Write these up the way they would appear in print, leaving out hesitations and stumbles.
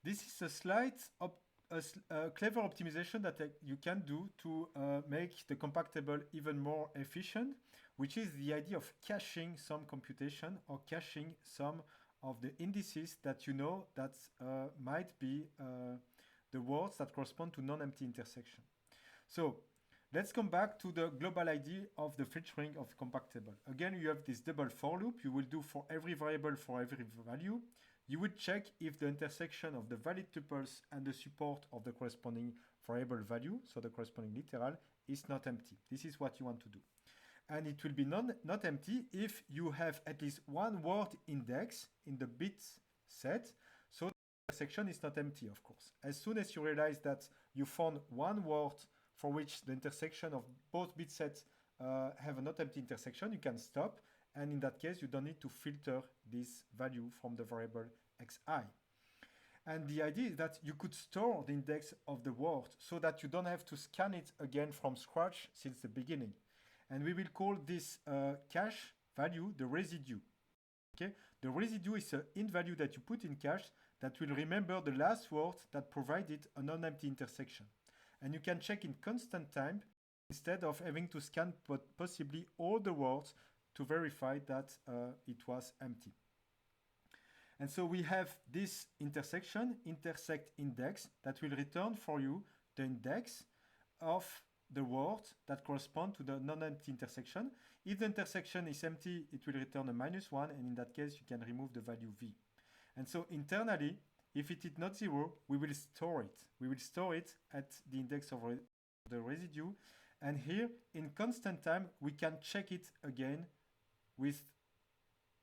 This is a clever optimization that you can do to make the compactable even more efficient, which is the idea of caching some computation or caching some of the indices that you know that might be the words that correspond to non-empty intersection. So let's come back to the global idea of the filtering of compactable. Again, you have this double for loop. You will do for every variable for every value. You would check if the intersection of the valid tuples and the support of the corresponding variable value, so the corresponding literal, is not empty. This is what you want to do. And it will be not empty if you have at least one word index in the bit set, so the intersection is not empty, of course. As soon as you realize that you found one word for which the intersection of both bit sets have a not empty intersection, you can stop. And in that case, you don't need to filter this value from the variable xi. And the idea is that you could store the index of the word so that you don't have to scan it again from scratch since the beginning. And we will call this cache value the residue. Okay? The residue is an int value that you put in cache that will remember the last word that provided a non-empty intersection. And you can check in constant time instead of having to scan possibly all the words to verify that it was empty. And so we have this intersection, intersect index, that will return for you the index of the word that correspond to the non-empty intersection. If the intersection is empty, it will return a -1, and in that case, you can remove the value v. And so internally, if it is not 0, we will store it. We will store it at the index of the residue. And here, in constant time, we can check it again with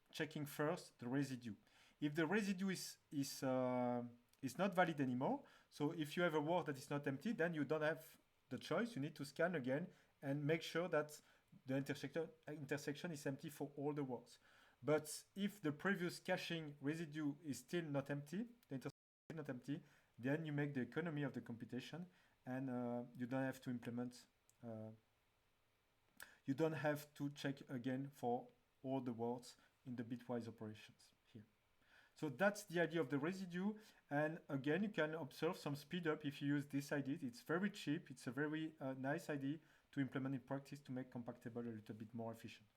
checking first the residue. If the residue is not valid anymore, so if you have a word that is not empty, then you don't have the choice. You need to scan again and make sure that the intersection is empty for all the words. But if the previous caching residue is still not empty, the intersection is not empty, then you make the economy of the computation, and you don't have to implement. You don't have to check again for all the words in the bitwise operations here. So that's the idea of the residue. And again, you can observe some speed up if you use this idea. It's very cheap. It's a very nice idea to implement in practice to make compactable a little bit more efficient.